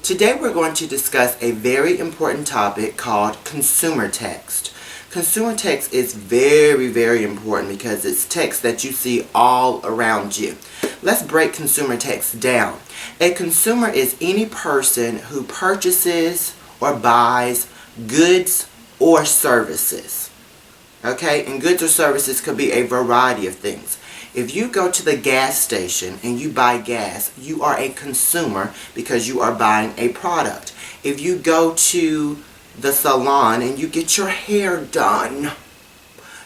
Today we're going to discuss a very important topic called consumer text. Consumer text is very, very important because it's text that you see all around you. Let's break consumer text down. A consumer is any person who purchases or buys goods or services. Okay, and goods or services could be a variety of things. If you go to the gas station and you buy gas, you are a consumer because you are buying a product. If you go to the salon and you get your hair done,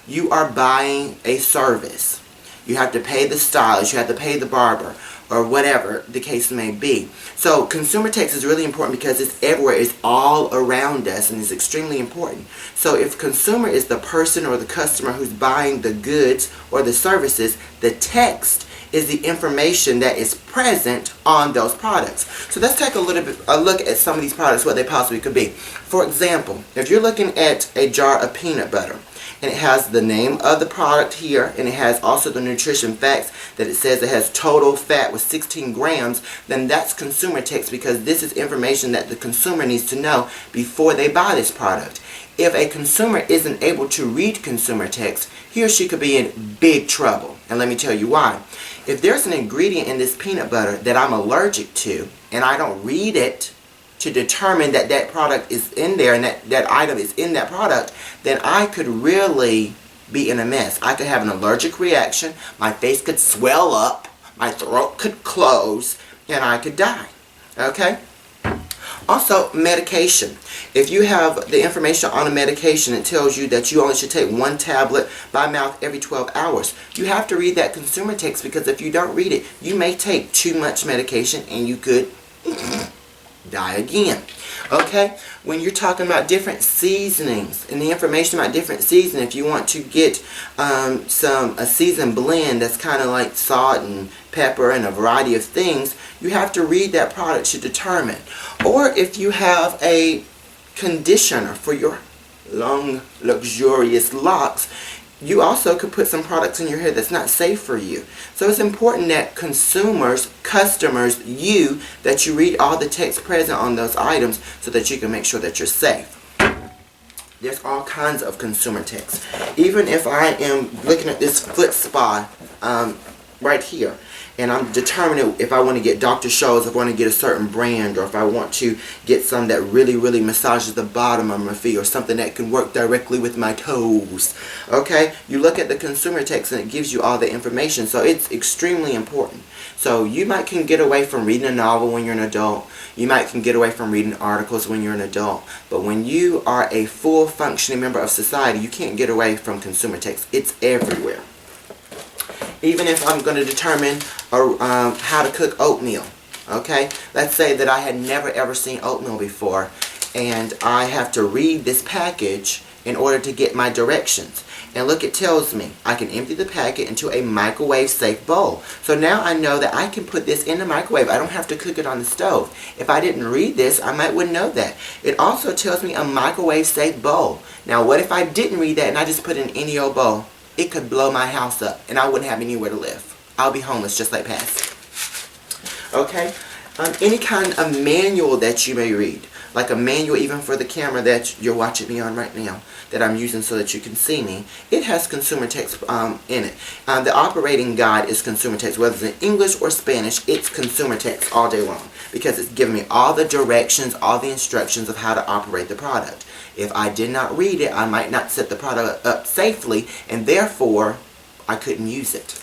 you are buying a service. You have to pay the stylist, you have to pay the barber, or whatever the case may be. So consumer text is really important because it's everywhere, it's all around us, and it's extremely important. So if consumer is the person or the customer who's buying the goods or the services, the text is the information that is present on those products. So let's take a look at some of these products, what they possibly could be. For example, if you're looking at a jar of peanut butter, and it has the name of the product here, and it has also the nutrition facts that it says it has total fat with 16 grams, then that's consumer text because this is information that the consumer needs to know before they buy this product. If a consumer isn't able to read consumer text, he or she could be in big trouble. And let me tell you why. If there's an ingredient in this peanut butter that I'm allergic to, and I don't read it to determine that that product is in there and that item is in that product, then I could really be in a mess. I could have an allergic reaction, my face could swell up, my throat could close, and I could die. Okay? Also, medication. If you have the information on a medication, it tells you that you only should take one tablet by mouth every 12 hours. You have to read that consumer text because if you don't read it, you may take too much medication and you could die again. Okay? When you're talking about different seasonings and the information about different seasoning, if you want to get a seasoned blend that's kind of like salt and pepper and a variety of things, you have to read that product to determine. Or if you have a conditioner for your long, luxurious locks, you also could put some products in your hair that's not safe for you. So it's important that consumers, customers, that you read all the text present on those items so that you can make sure that you're safe. There's all kinds of consumer text. Even if I am looking at this foot spa right here, and I'm determining if I want to get Dr. Scholl's, if I want to get a certain brand, or if I want to get some that really, really massages the bottom of my feet, or something that can work directly with my toes. Okay? You look at the consumer text and it gives you all the information, so it's extremely important. So you can get away from reading a novel when you're an adult. You can get away from reading articles when you're an adult. But when you are a full functioning member of society, you can't get away from consumer text. It's everywhere. Even if I'm going to determine how to cook oatmeal, okay? Let's say that I had never ever seen oatmeal before, and I have to read this package in order to get my directions. And look, it tells me I can empty the packet into a microwave-safe bowl. So now I know that I can put this in the microwave. I don't have to cook it on the stove. If I didn't read this, I wouldn't know that. It also tells me a microwave-safe bowl. Now, what if I didn't read that and I just put it in any old bowl? It could blow my house up, and I wouldn't have anywhere to live. I'll be homeless just like Patsy. Okay? Any kind of manual that you may read, like a manual even for the camera that you're watching me on right now, that I'm using so that you can see me, it has consumer text in it. The operating guide is consumer text. Whether it's in English or Spanish, it's consumer text all day long because it's giving me all the directions, all the instructions of how to operate the product. If I did not read it, I might not set the product up safely, and therefore, I couldn't use it.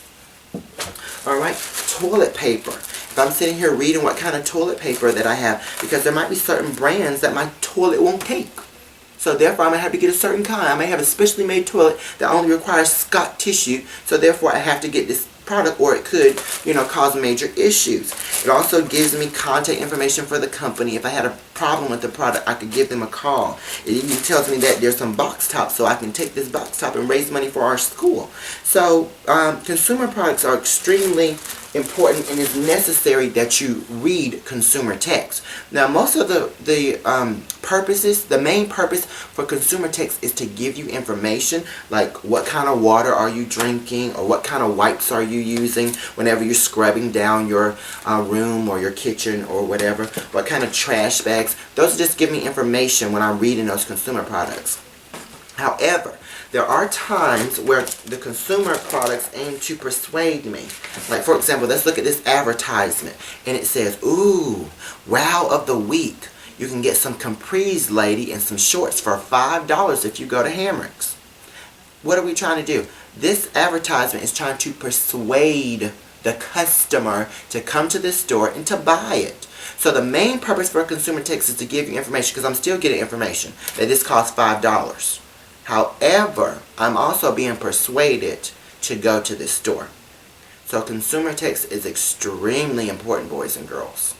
Alright, toilet paper. If I'm sitting here reading what kind of toilet paper that I have, because there might be certain brands that my toilet won't take. So therefore, I might have to get a certain kind. I may have a specially made toilet that only requires Scott tissue, so therefore I have to get this product, or it could, cause major issues. It also gives me contact information for the company. If I had a problem with the product, I could give them a call. It even tells me that there's some box tops, so I can take this box top and raise money for our school. So consumer products are extremely important and it's necessary that you read consumer text. Now, most of the purposes, the main purpose for consumer text is to give you information like what kind of water are you drinking, or what kind of wipes are you using whenever you're scrubbing down your room or your kitchen or whatever, what kind of trash bags. Those just give me information when I'm reading those consumer products. However, there are times where the consumer products aim to persuade me. Like, for example, let's look at this advertisement. And it says, ooh, wow of the week. You can get some capris, lady, and some shorts for $5 if you go to Hamrick's. What are we trying to do? This advertisement is trying to persuade the customer to come to this store and to buy it. So the main purpose for consumer text is to give you information, because I'm still getting information that this costs $5. However, I'm also being persuaded to go to this store. So consumer text is extremely important, boys and girls.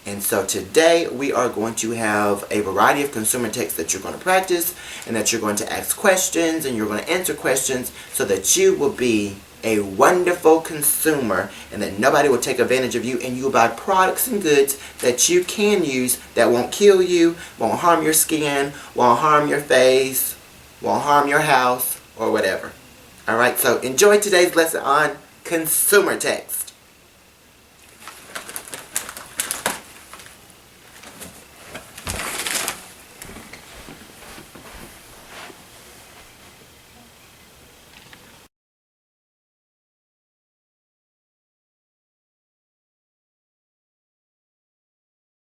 And so today we are going to have a variety of consumer text that you're going to practice, and that you're going to ask questions, and you're going to answer questions, so that you will be a wonderful consumer, and that nobody will take advantage of you, and you will buy products and goods that you can use that won't kill you, won't harm your skin, won't harm your face, won't harm your house, or whatever. Alright, so enjoy today's lesson on consumer text.